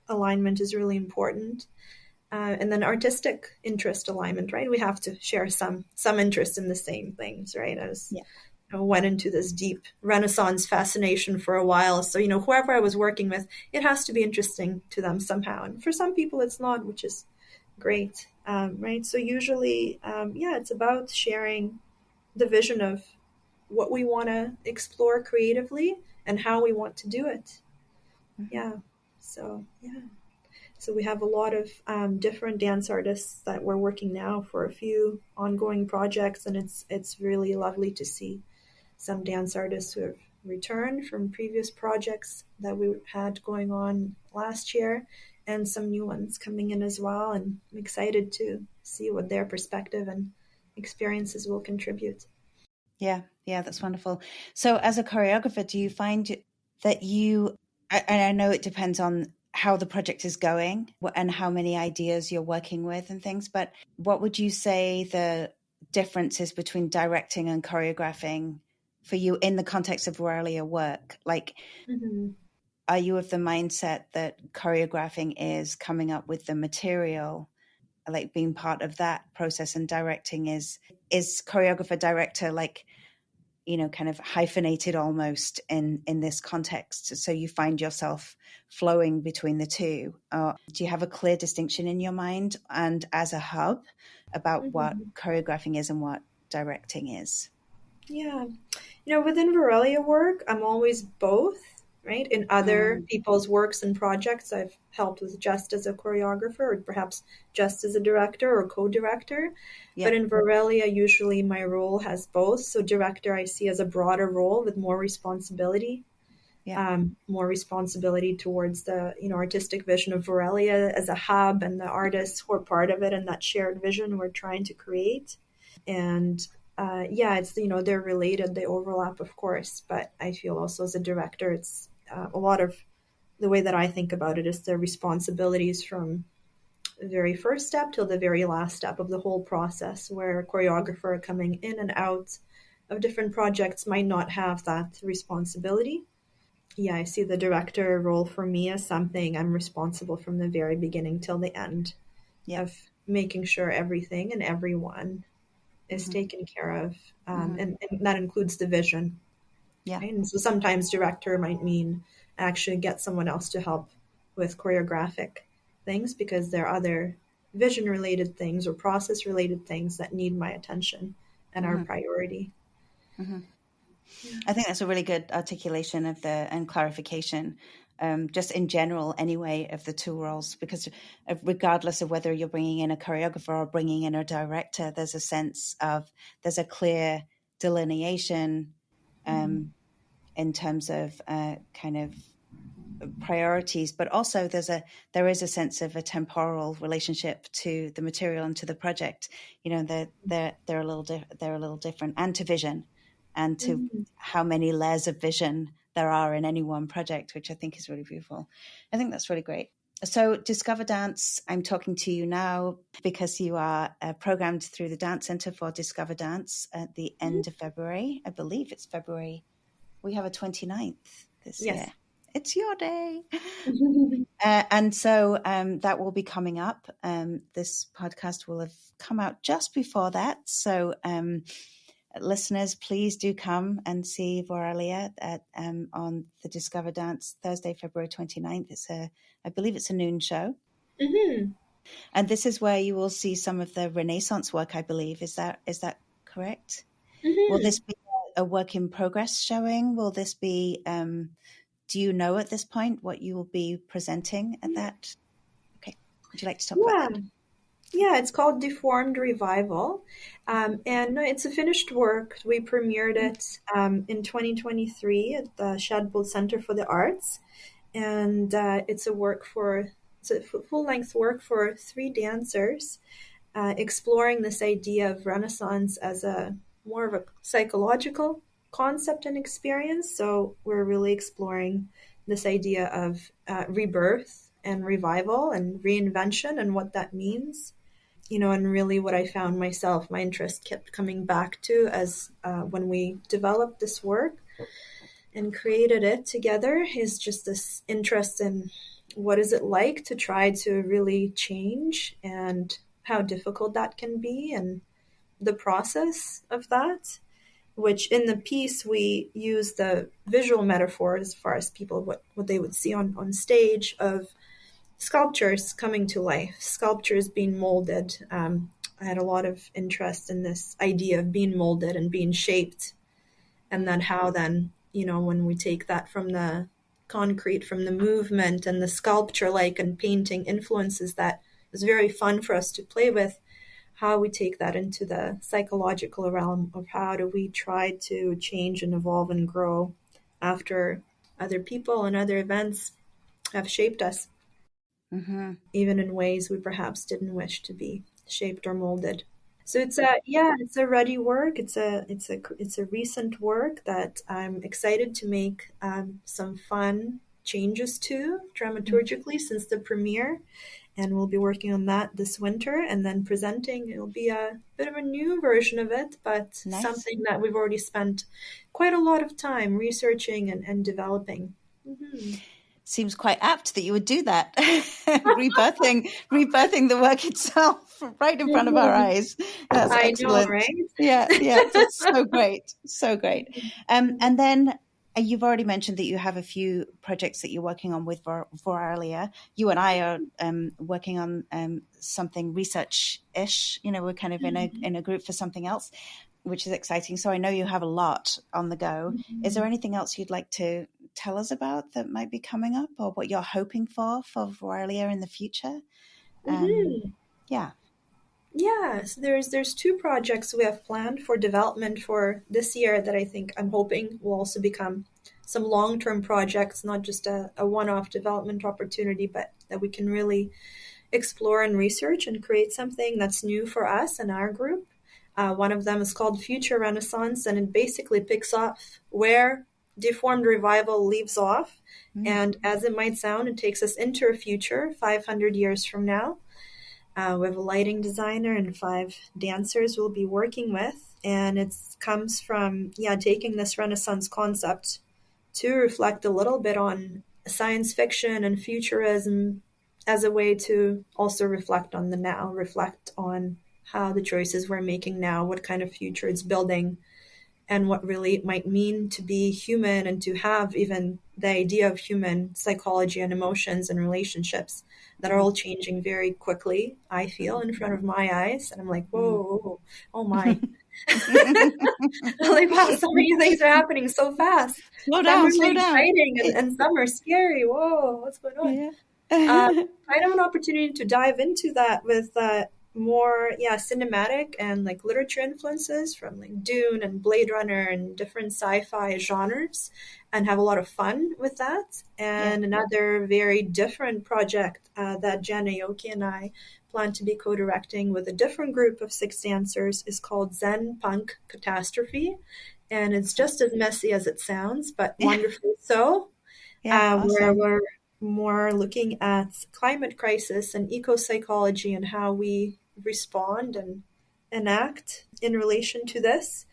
alignment is really important. And then artistic interest alignment, right? We have to share some interest in the same things, right? Went into this deep Renaissance fascination for a while. So, whoever I was working with, it has to be interesting to them somehow. And for some people, it's not, which is great, right? So usually, it's about sharing the vision of what we want to explore creatively and how we want to do it. Mm-hmm. Yeah. So we have a lot of different dance artists that we're working now for a few ongoing projects, and it's really lovely to see some dance artists who have returned from previous projects that we had going on last year, and some new ones coming in as well. And I'm excited to see what their perspective and experiences will contribute. Yeah, that's wonderful. So as a choreographer, do you find that and I know it depends on how the project is going and how many ideas you're working with and things, but what would you say the difference is between directing and choreographing for you in the context of Voirelia work? Like, are you of the mindset that choreographing is coming up with the material, like being part of that process, and directing is choreographer director, like, kind of hyphenated almost in this context, so you find yourself flowing between the two? Do you have a clear distinction in your mind and as a hub about what choreographing is and what directing is? Yeah. Within Voirelia work, I'm always both, right? In other people's works and projects, I've helped with just as a choreographer or perhaps just as a director or co-director. Yeah. But in Voirelia, usually my role has both. So director I see as a broader role with more responsibility. More responsibility towards the artistic vision of Voirelia as a hub and the artists who are part of it and that shared vision we're trying to create. And it's they're related, they overlap, of course, but I feel also as a director, it's a lot of the way that I think about it is the responsibilities from the very first step till the very last step of the whole process, where a choreographer coming in and out of different projects might not have that responsibility. Yeah, I see the director role for me as something I'm responsible from the very beginning till the end of making sure everything and everyone is taken care of. And that includes the vision. Yeah. Right? And so sometimes director might mean actually get someone else to help with choreographic things because there are other vision related things or process related things that need my attention and are priority. I think that's a really good articulation of and clarification, just in general anyway, of the two roles, because regardless of whether you're bringing in a choreographer or bringing in a director, there's a clear delineation in terms of kind of priorities, but also there is a sense of a temporal relationship to the material and to the project. They're a little different, and to vision, and to how many layers of vision there are in any one project, which I think is really beautiful. I think that's really great. So Discover Dance, I'm talking to you now because you are programmed through the Dance Centre for Discover Dance at the end of February. I believe it's February. We have a 29th this year. It's your day. And so that will be coming up. This podcast will have come out just before that. So listeners, please do come and see Voirelia on the Discover Dance Thursday, February 29th. I believe it's a noon show. Mm-hmm. And this is where you will see some of the Renaissance work, I believe. Is that correct? Mm-hmm. Will this be a work in progress showing? Will this be, do you know at this point what you will be presenting at that? Okay. Would you like to talk about that? Yeah, it's called Deformed Revival. And it's a finished work. We premiered it in 2023 at the Shadbolt Centre for the Arts. And it's a full-length work for 3 dancers, exploring this idea of Renaissance as more of a psychological concept and experience. So we're really exploring this idea of rebirth and revival and reinvention and what that means. And really what I found myself, my interest kept coming back to as when we developed this work and created it together, is just this interest in what is it like to try to really change and how difficult that can be and the process of that, which in the piece we use the visual metaphor as far as people what they would see on stage of sculptures coming to life, sculptures being molded. I had a lot of interest in this idea of being molded and being shaped, and then how then, when we take that from the concrete, from the movement and the sculpture and painting influences that is very fun for us to play with, how we take that into the psychological realm of how do we try to change and evolve and grow after other people and other events have shaped us. Mm-hmm. Even in ways we perhaps didn't wish to be shaped or molded. So it's a ready work. It's a recent work that I'm excited to make some fun changes to dramaturgically since the premiere, and we'll be working on that this winter and then presenting. It'll be a bit of a new version of it, but nice. Something that we've already spent quite a lot of time researching and developing. Mm-hmm. Seems quite apt that you would do that, rebirthing the work itself right in front of our eyes. That's excellent. I know, right? Yeah, that's so great, so great. And then you've already mentioned that you have a few projects that you're working on with Voirelia. You and I are working on something research-ish. We're kind of in a group for something else, which is exciting. So I know you have a lot on the go. Mm-hmm. Is there anything else you'd like to tell us about that might be coming up, or what you're hoping for Voirelia in the future? So there's 2 projects we have planned for development for this year that I think I'm hoping will also become some long-term projects, not just a one-off development opportunity, but that we can really explore and research and create something that's new for us and our group. One of them is called Future Renaissance, and it basically picks up where Deformed Revival leaves off. Mm-hmm. And as it might sound, it takes us into a future 500 years from now. We have a lighting designer and 5 dancers we'll be working with. And it comes from, taking this Renaissance concept to reflect a little bit on science fiction and futurism as a way to also reflect on the now, reflect on how the choices we're making now, what kind of future it's building, and what really it might mean to be human and to have even the idea of human psychology and emotions and relationships that are all changing very quickly, I feel, in front of my eyes. And I'm like, whoa, oh my. Like, wow, so many things are happening so fast. Slow down. Exciting and some are scary. Whoa, what's going on? Yeah. I have an opportunity to dive into that with more cinematic and literature influences from Dune and Blade Runner and different sci-fi genres, and have a lot of fun with that. And another very different project that Jen Aoki and I plan to be co-directing with a different group of 6 dancers is called Zen Punk Catastrophe, and it's just as messy as it sounds, but wonderfully so. Yeah, Where awesome. we're more looking at climate crisis and eco-psychology and how we respond and act in relation to this,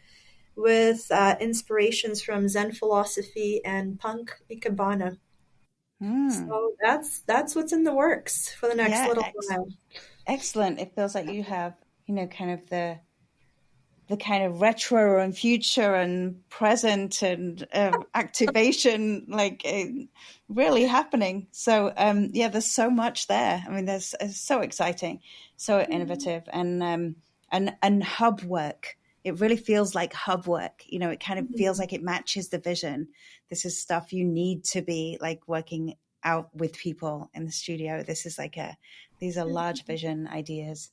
with inspirations from Zen philosophy and punk ikebana. So that's what's in the works for the next Yeah, little while. excellent. It feels like you have, kind of the kind of retro and future and present and activation really happening. So yeah, there's so much there. I mean, it's so exciting, so innovative, and hub work. It really feels like hub work. It kind of feels like it matches the vision. This is stuff you need to be like working out with people in the studio. This is these are large vision ideas.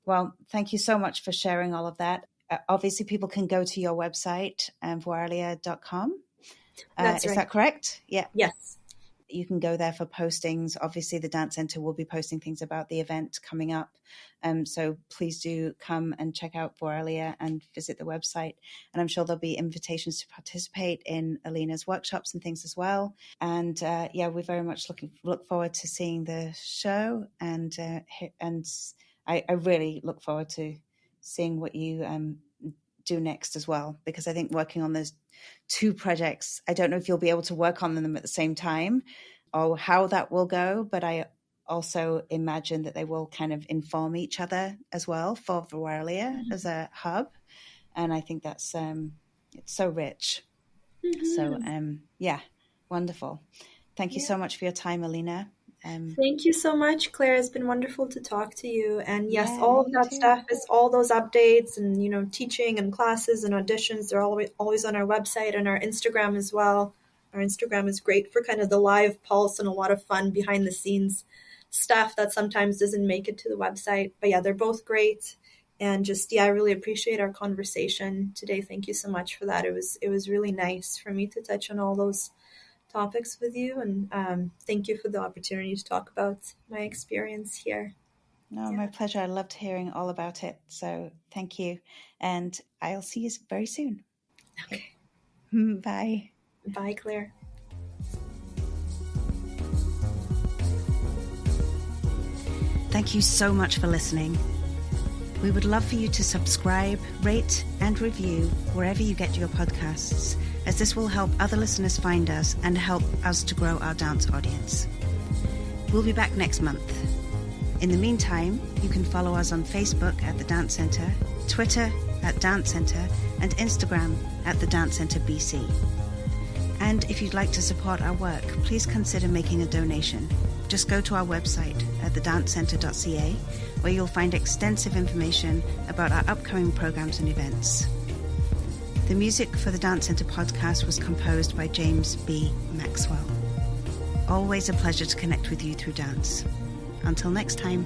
Well, thank you so much for sharing all of that. Obviously, people can go to your website, voirelia.com. That's Is right. that correct? Yeah. Yes. You can go there for postings. Obviously, the Dance Centre will be posting things about the event coming up. So please do come and check out Voirelia and visit the website. And I'm sure there'll be invitations to participate in Alina's workshops and things as well. And yeah, we very much look forward to seeing the show. And I really look forward to seeing what you do next as well, because I think working on those two projects, I don't know if you'll be able to work on them at the same time or how that will go, but I also imagine that they will kind of inform each other as well for Voirelia as a hub. And I think that's it's so rich. So yeah, wonderful. Thank you so much for your time, Alina. Thank you so much, Claire. It's been wonderful to talk to you. And yes, Yeah, all of you that too. stuff is all those updates and, teaching and classes and auditions. They're always on our website and our Instagram as well. Our Instagram is great for kind of the live pulse and a lot of fun behind the scenes stuff that sometimes doesn't make it to the website. But yeah, they're both great. And just, yeah, I really appreciate our conversation today. Thank you so much for that. It was really nice for me to touch on all those topics with you, and thank you for the opportunity to talk about my experience here. No, Yeah. my pleasure. I loved hearing all about it. So thank you. And I'll see you very soon. Okay. Bye. Bye, Claire. Thank you so much for listening. We would love for you to subscribe, rate, and review wherever you get your podcasts, as this will help other listeners find us and help us to grow our dance audience. We'll be back next month. In the meantime, you can follow us on Facebook at The Dance Centre, Twitter at Dance Centre, and Instagram at The Dance Centre BC. And if you'd like to support our work, please consider making a donation. Just go to our website at thedancecentre.ca, where you'll find extensive information about our upcoming programs and events. The music for the Dance Centre podcast was composed by James B. Maxwell. Always a pleasure to connect with you through dance. Until next time.